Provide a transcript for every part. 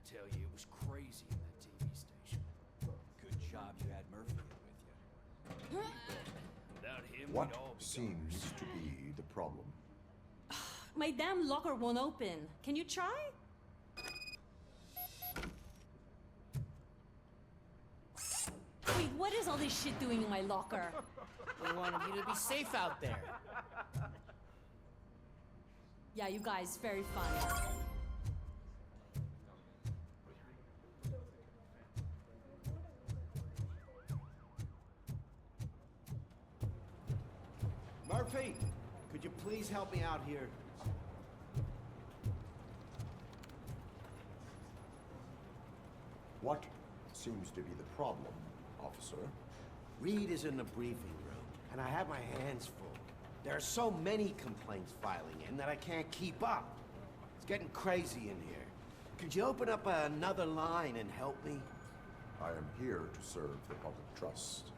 tell you, it was crazy in that TV station. Good job you had Murphy with you. Without him, we'd all What be seems to be the problem? My damn locker won't open. Can you try? Wait, what is all this shit doing in my locker? We wanted you to be safe out there. Yeah, you guys, very fun. Murphy, could you please help me out here? What seems to be the problem, officer? Reed is in the briefing room, and I have my hands full. There are so many complaints filing in that I can't keep up. It's getting crazy in here. Could you open up another line and help me? I am here to serve the public trust.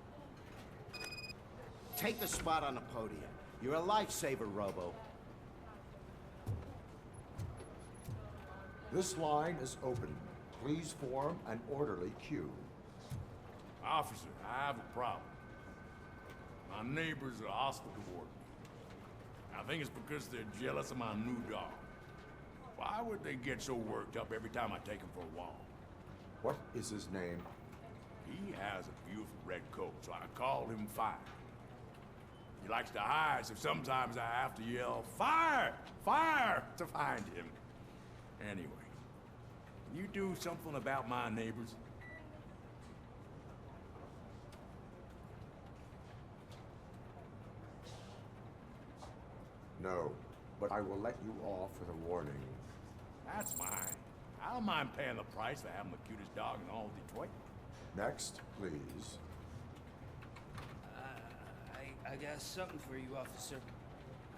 Take the spot on the podium. You're a lifesaver, Robo. This line is open. Please form an orderly queue. Officer, I have a problem. My neighbors are hostile toward me. I think it's because they're jealous of my new dog. Why would they get so worked up every time I take him for a walk? What is his name? He has a beautiful red coat, so I call him Fire. He likes to hide, so sometimes I have to yell, "Fire! Fire!" to find him. Anyway, can you do something about my neighbors? No, but I will let you off with a warning. That's mine. I don't mind paying the price for having the cutest dog in all of Detroit. Next, please. I got something for you, officer.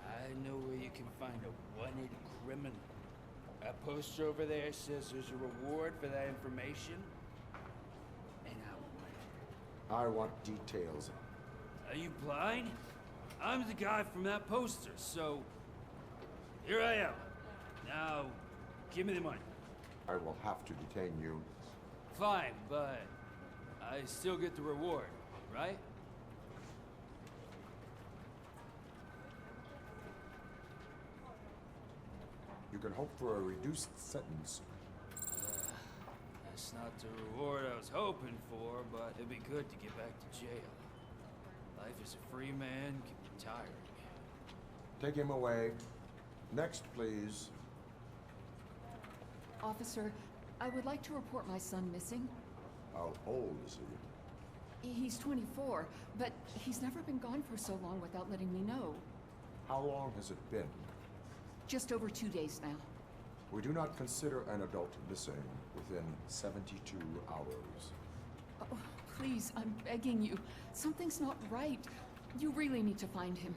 I know where you can find a wanted criminal. That poster over there says there's a reward for that information. And I want it. I want details. Are you blind? I'm the guy from that poster, so here I am. Now, give me the money. I will have to detain you. Fine, but I still get the reward, right? You can hope for a reduced sentence. That's not the reward I was hoping for, but it'd be good to get back to jail. Life as a free man can be tiring. Take him away. Next, please. Officer, I would like to report my son missing. How old is he? He's 24, but he's never been gone for so long without letting me know. How long has it been? Just over 2 days now. We do not consider an adult missing within 72 hours. Oh, please, I'm begging you. Something's not right. You really need to find him.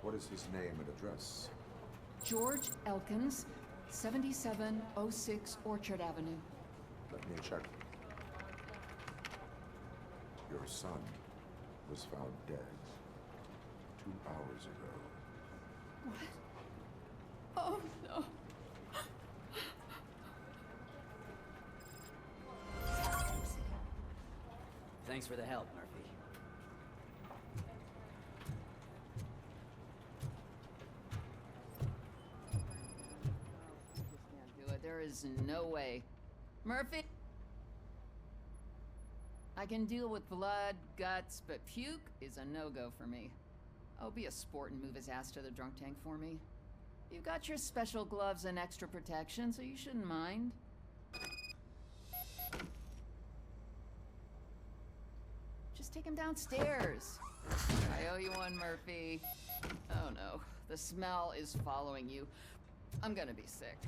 What is his name and address? George Elkins, 7706 Orchard Avenue. Let me check. Your son was found dead 2 hours ago. What? Oh, no. Thanks for the help, Murphy. Can't do it. There is no way. Murphy? I can deal with blood, guts, but puke is a no-go for me. Oh, be a sport and move his ass to the drunk tank for me. You got your special gloves and extra protection, so you shouldn't mind. Just take him downstairs. I owe you one, Murphy. Oh no, the smell is following you. I'm gonna be sick.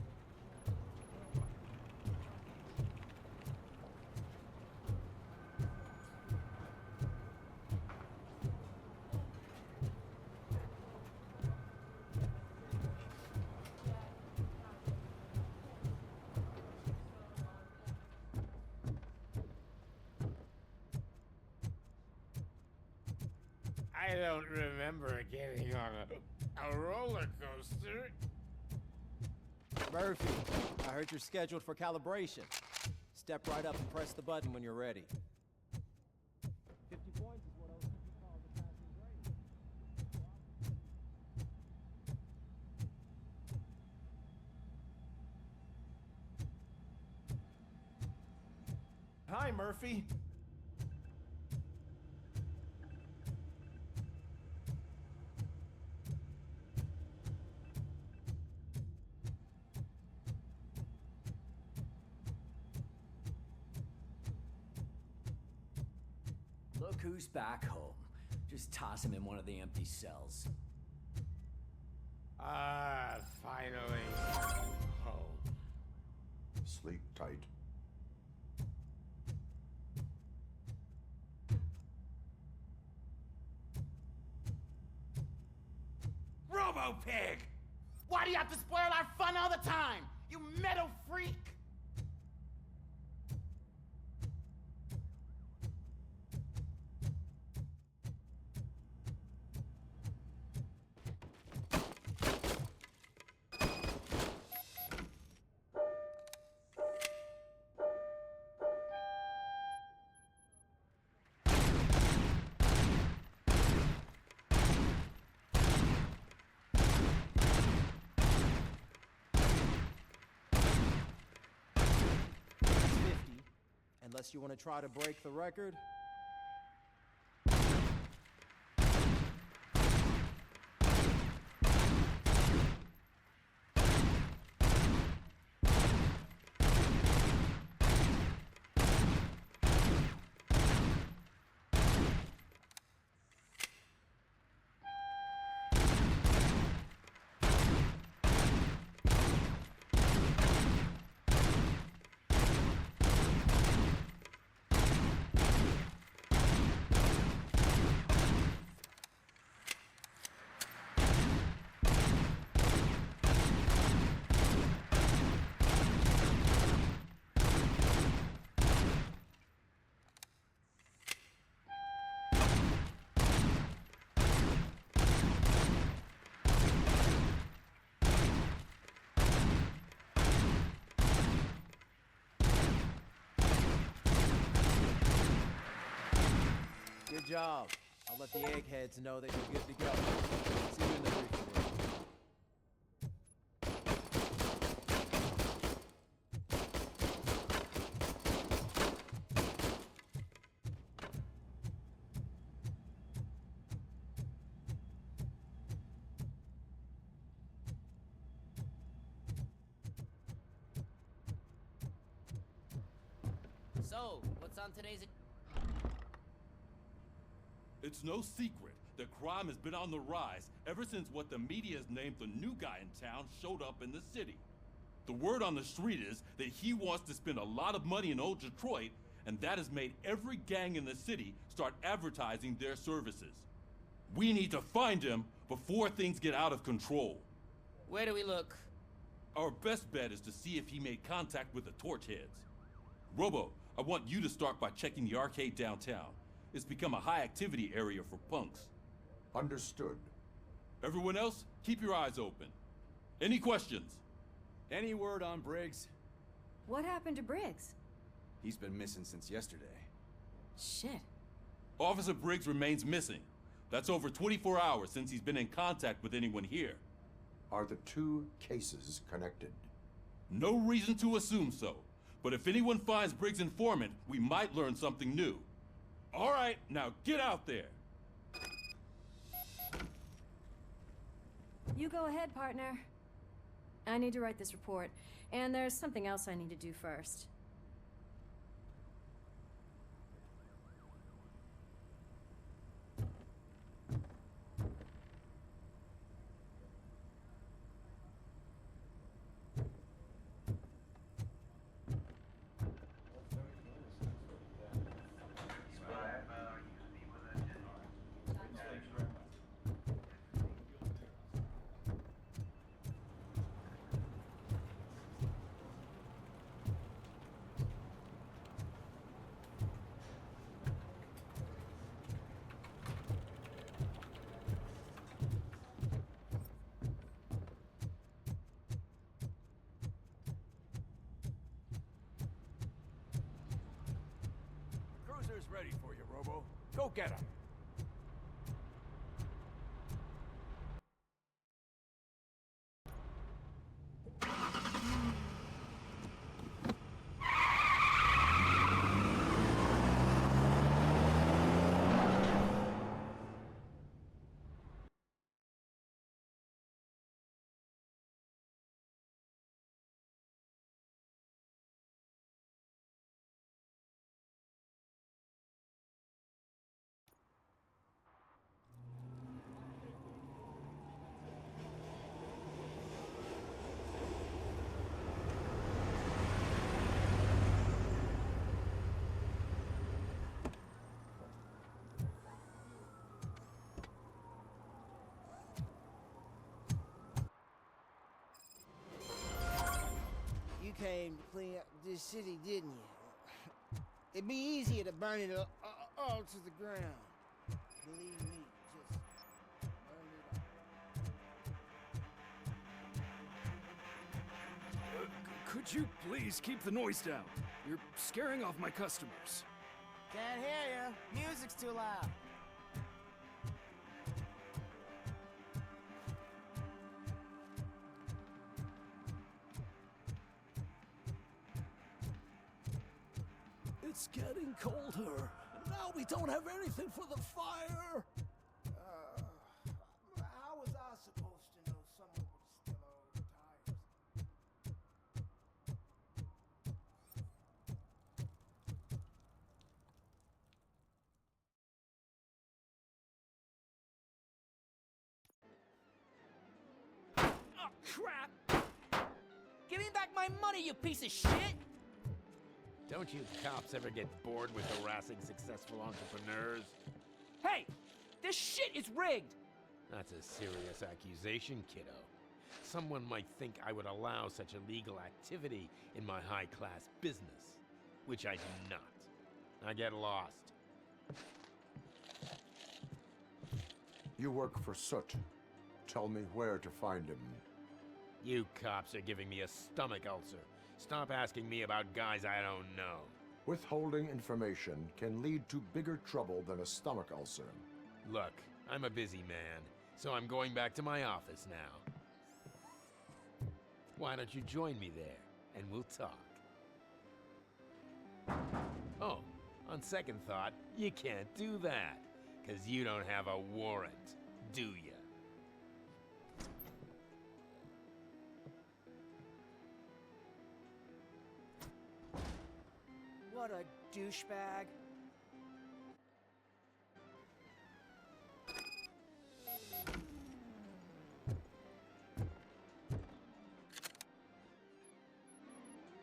I I don't remember getting on a roller coaster. Murphy, I heard you're scheduled for calibration. Step right up and press the button when you're ready. 50 points is what OCP calls a passing grade. Hi, Murphy. Look who's back home. Just toss him in one of the empty cells. Finally. Home. Sleep tight. RoboPig! Why do you have to spoil our fun all the time? You metal freak! Unless you want to try to break the record. Good job. I'll let the eggheads know that you're good to go. See you in the briefing room. So, what's on today's... It's no secret that crime has been on the rise ever since what the media has named the new guy in town showed up in the city. The word on the street is that he wants to spend a lot of money in old Detroit, and that has made every gang in the city start advertising their services. We need to find him before things get out of control. Where do we look? Our best bet is to see if he made contact with the Torchheads. Robo, I want you to start by checking the arcade downtown. It's become a high-activity area for punks. Understood. Everyone else, keep your eyes open. Any questions? Any word on Briggs? What happened to Briggs? He's been missing since yesterday. Shit. Officer Briggs remains missing. That's over 24 hours since he's been in contact with anyone here. Are the two cases connected? No reason to assume so. But if anyone finds Briggs' informant, we might learn something new. All right, now get out there. You go ahead, partner. I need to write this report, and there's something else I need to do first. Killer's ready for you, Robo. Go get him. You came to clean up this city, didn't you? It'd be easier to burn it all to the ground. Believe me, just burn it all. Could you please keep the noise down? You're scaring off my customers. Can't hear you. Music's too loud. It's getting colder, and now we don't have anything for the fire. How was I supposed to know someone would steal all the tires? Oh, crap! Give me back my money, you piece of shit! Don't you cops ever get bored with harassing successful entrepreneurs? Hey! This shit is rigged! That's a serious accusation, kiddo. Someone might think I would allow such illegal activity in my high-class business, which I do not. I get lost. You work for Soot. Tell me where to find him. You cops are giving me a stomach ulcer. Stop asking me about guys I don't know. Withholding information can lead to bigger trouble than a stomach ulcer. Look, I'm a busy man, so I'm going back to my office now. Why don't you join me there, and we'll talk. Oh, on second thought, you can't do that, 'cause you don't have a warrant, do ya? What a douchebag.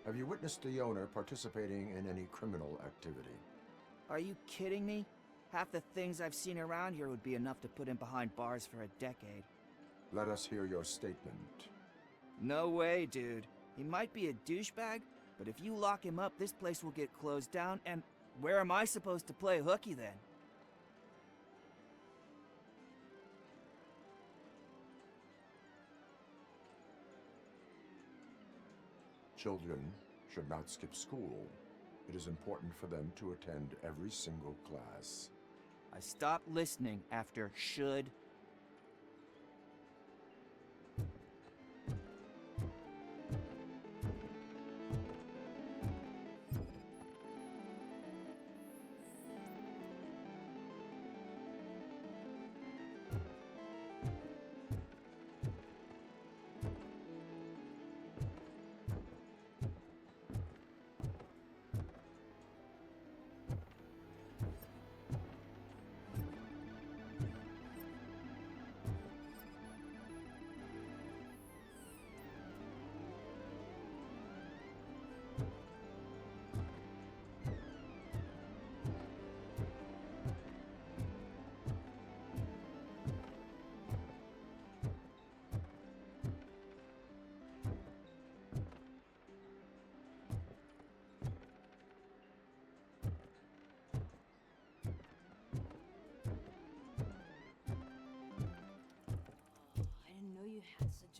Have you witnessed the owner participating in any criminal activity? Are you kidding me? Half the things I've seen around here would be enough to put him behind bars for a decade. Let us hear your statement. No way, dude. He might be a douchebag, but if you lock him up, this place will get closed down, and where am I supposed to play hooky then? Children should not skip school. It is important for them to attend every single class. I stopped listening after should.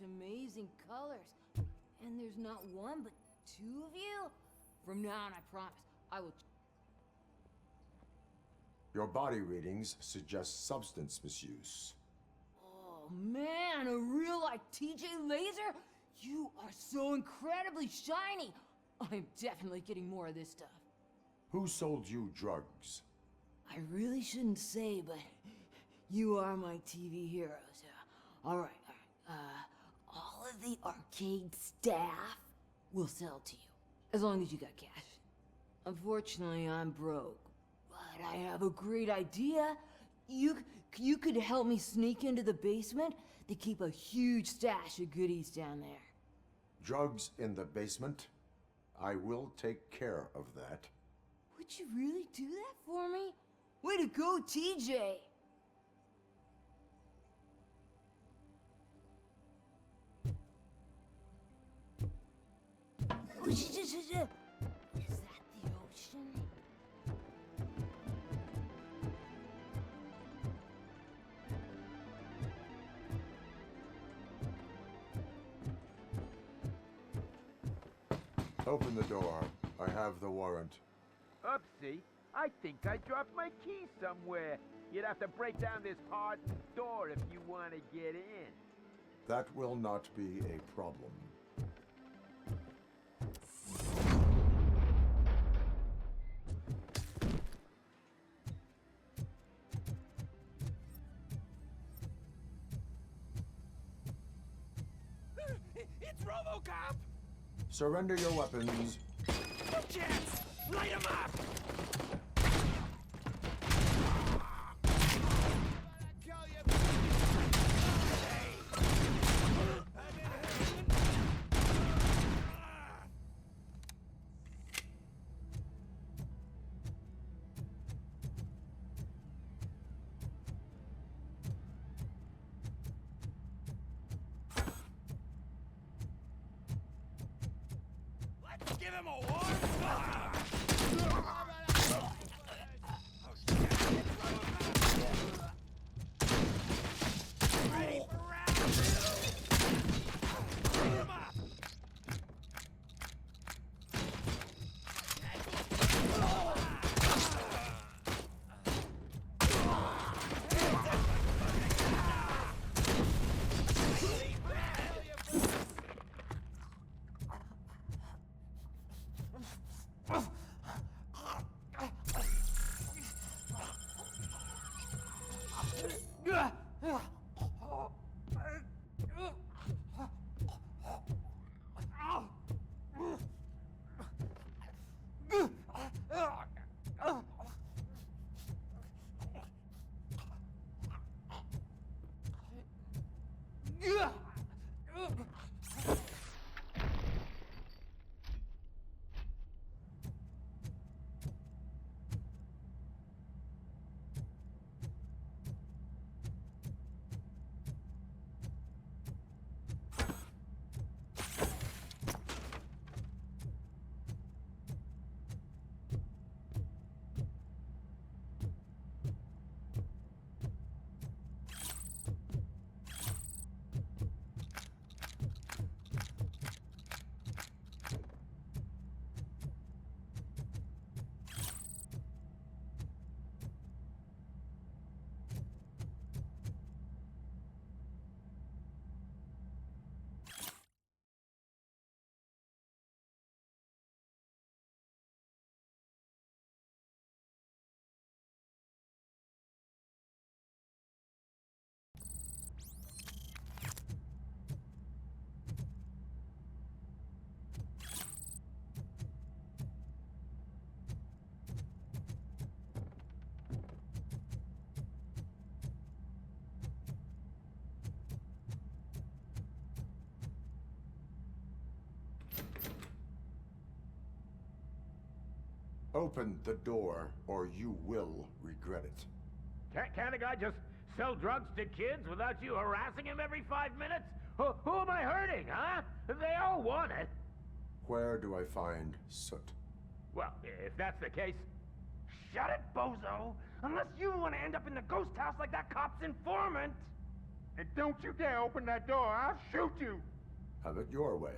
Amazing colors. And there's not one, but two of you? From now on, I promise, I will... Your body readings suggest substance misuse. Oh man, a real like TJ Laser? You are so incredibly shiny! I'm definitely getting more of this stuff. Who sold you drugs? I really shouldn't say, but you are my TV heroes. Alright. All of the arcade staff will sell to you, as long as you got cash. Unfortunately, I'm broke, but I have a great idea. You could help me sneak into the basement. They keep a huge stash of goodies down there. Drugs in the basement? I will take care of that. Would you really do that for me? Way to go, TJ! Is that the ocean? Open the door. I have the warrant. Oopsie. I think I dropped my key somewhere. You'd have to break down this hardened door if you want to get in. That will not be a problem. It's RoboCop! Surrender your weapons. No chance! Light him up! Let's give him a warm ready for round two! Bring him up! Open the door, or you will regret it. Can't a guy just sell drugs to kids without you harassing him every 5 minutes? Who am I hurting, huh? They all want it. Where do I find Soot? Well, if that's the case... Shut it, bozo! Unless you want to end up in the ghost house like that cop's informant! And don't you dare open that door, I'll shoot you! Have it your way.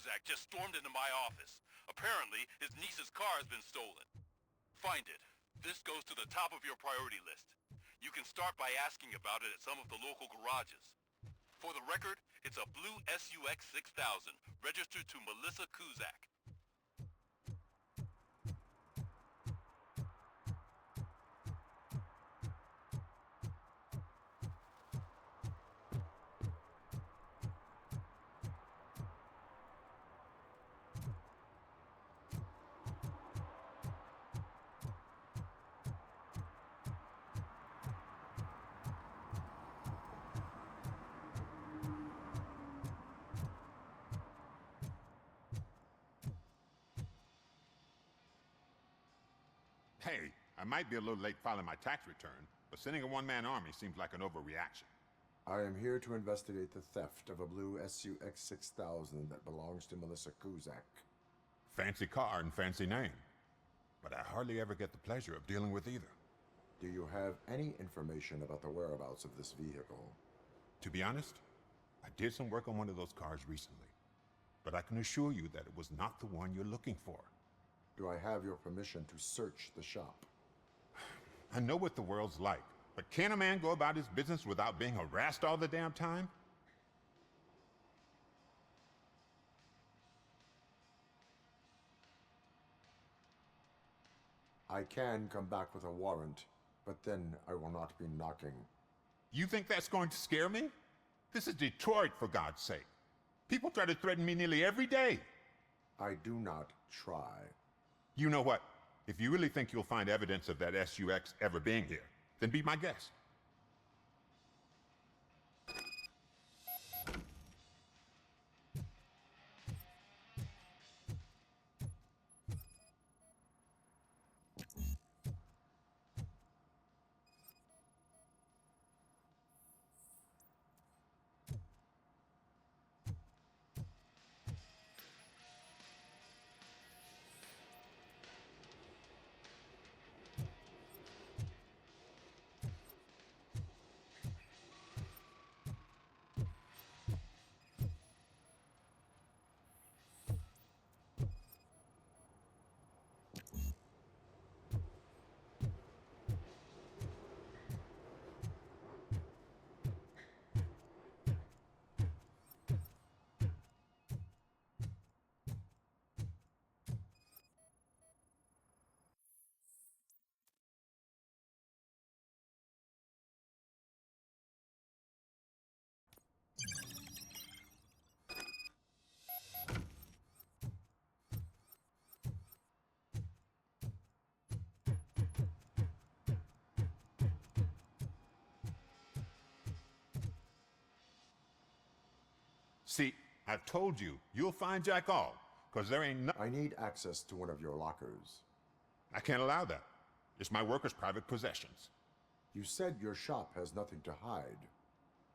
Kuzak just stormed into my office. Apparently, his niece's car has been stolen. Find it. This goes to the top of your priority list. You can start by asking about it at some of the local garages. For the record, it's a blue SUX 6000, registered to Melissa Kuzak. Hey, I might be a little late filing my tax return, but sending a one-man army seems like an overreaction. I am here to investigate the theft of a blue SUX 6000 that belongs to Melissa Kuzak. Fancy car and fancy name. But I hardly ever get the pleasure of dealing with either. Do you have any information about the whereabouts of this vehicle? To be honest, I did some work on one of those cars recently, but I can assure you that it was not the one you're looking for. Do I have your permission to search the shop? I know what the world's like, but can a man go about his business without being harassed all the damn time? I can come back with a warrant, but then I will not be knocking. You think that's going to scare me? This is Detroit, for God's sake. People try to threaten me nearly every day. I do not try. You know what? If you really think you'll find evidence of that SUX ever being here, then be my guest. See, I've told you, you'll find Jack all, because there ain't no— I need access to one of your lockers. I can't allow that. It's my workers' private possessions. You said your shop has nothing to hide.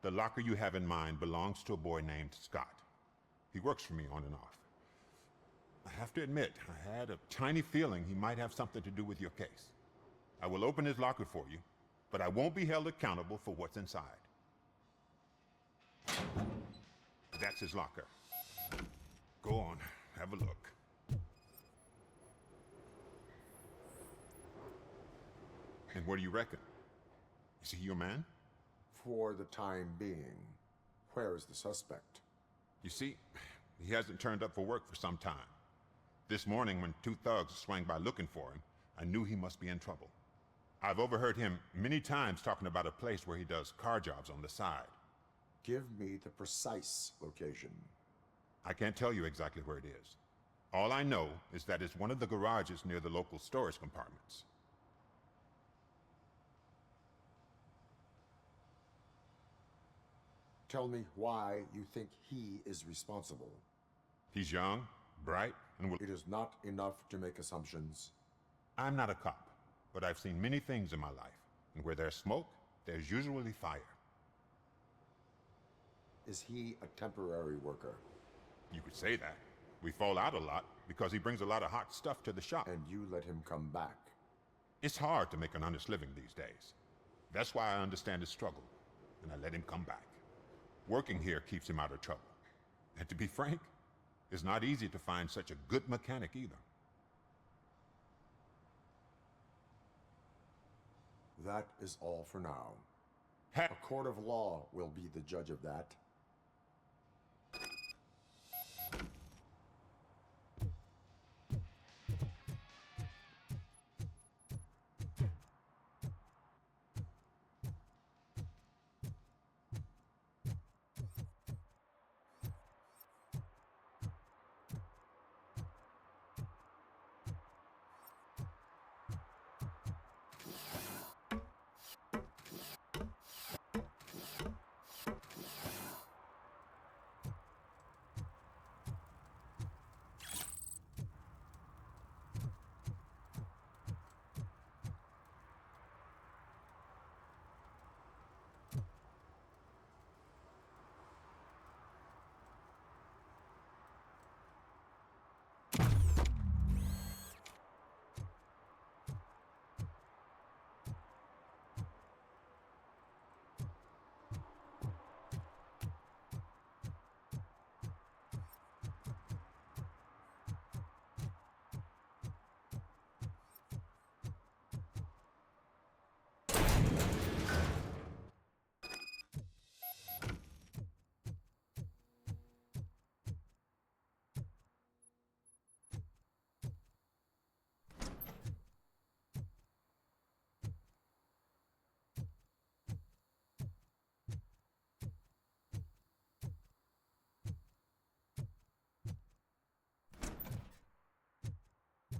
The locker you have in mind belongs to a boy named Scott. He works for me on and off. I have to admit, I had a tiny feeling he might have something to do with your case. I will open his locker for you, but I won't be held accountable for what's inside. That's his locker. Go on, have a look. And what do you reckon? Is he your man? For the time being. Where is the suspect? You see, he hasn't turned up for work for some time. This morning, when two thugs swang by looking for him, I knew he must be in trouble. I've overheard him many times talking about a place where he does car jobs on the side. Give me the precise location. I can't tell you exactly where it is. All I know is that it's one of the garages near the local storage compartments. Tell me why you think he is responsible. He's young, bright, and will— It is not enough to make assumptions. I'm not a cop, but I've seen many things in my life, and where there's smoke, there's usually fire. Is he a temporary worker? You could say that. We fall out a lot because he brings a lot of hot stuff to the shop. And you let him come back? It's hard to make an honest living these days. That's why I understand his struggle, and I let him come back. Working here keeps him out of trouble. And to be frank, It's not easy to find such a good mechanic either. That is all for now. A court of law will be the judge of that.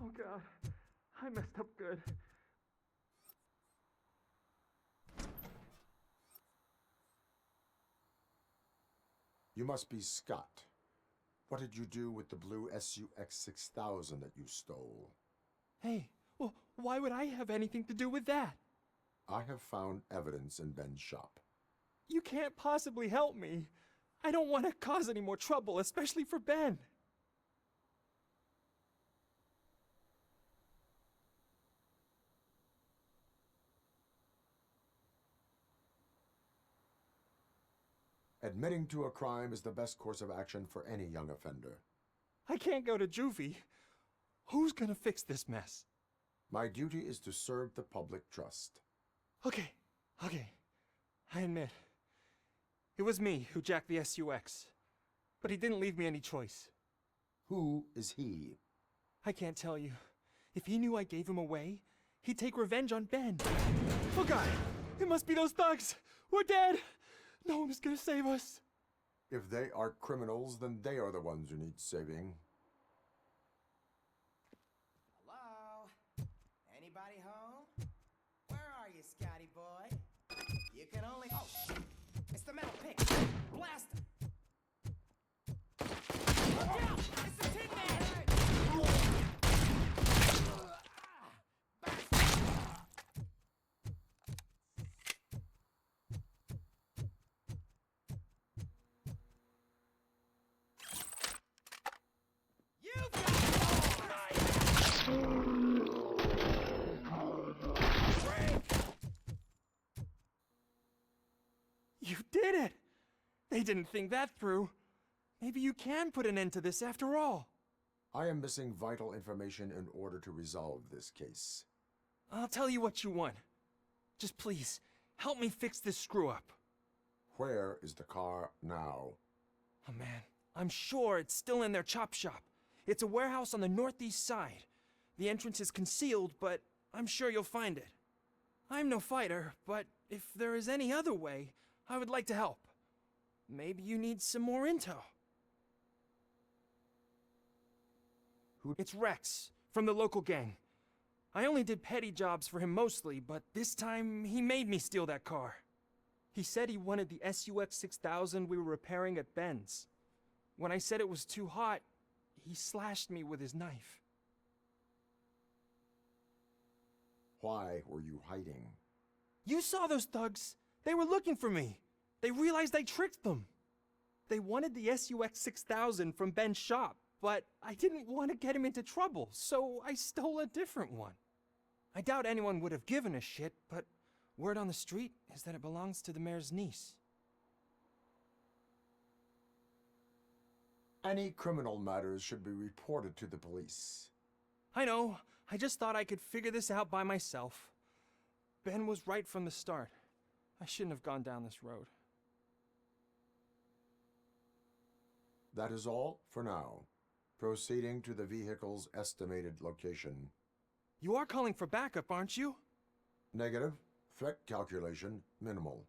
Oh God, I messed up good. You must be Scott. What did you do with the blue SUX 6000 that you stole? Hey, well, why would I have anything to do with that? I have found evidence in Ben's shop. You can't possibly help me. I don't want to cause any more trouble, especially for Ben. Admitting to a crime is the best course of action for any young offender. I can't go to juvie. Who's gonna fix this mess? My duty is to serve the public trust. Okay. I admit. It was me who jacked the SUX. But he didn't leave me any choice. Who is he? I can't tell you. If he knew I gave him away, he'd take revenge on Ben. Oh God! It must be those thugs! We're dead! No one is gonna save us. If they are criminals, then they are the ones who need saving. Hello? Anybody home? Where are you, Scotty boy? You can only... Oh, shit! It's the metal pick! Blast him! Look out! It's the Tin Man! You did it! They didn't think that through. Maybe you can put an end to this after all. I am missing vital information in order to resolve this case. I'll tell you what you want. Just please, help me fix this screw-up. Where is the car now? Oh man, I'm sure it's still in their chop shop. It's a warehouse on the northeast side. The entrance is concealed, but I'm sure you'll find it. I'm no fighter, but if there is any other way, I would like to help. Maybe you need some more intel. It's Rex, from the local gang. I only did petty jobs for him mostly, but this time he made me steal that car. He said he wanted the SUX 6000 we were repairing at Ben's. When I said it was too hot, he slashed me with his knife. Why were you hiding? You saw those thugs. They were looking for me. They realized I tricked them. They wanted the SUX 6000 from Ben's shop, but I didn't want to get him into trouble, so I stole a different one. I doubt anyone would have given a shit, but word on the street is that it belongs to the mayor's niece. Any criminal matters should be reported to the police. I know. I just thought I could figure this out by myself. Ben was right from the start. I shouldn't have gone down this road. That is all for now. Proceeding to the vehicle's estimated location. You are calling for backup, aren't you? Negative. Threat calculation minimal.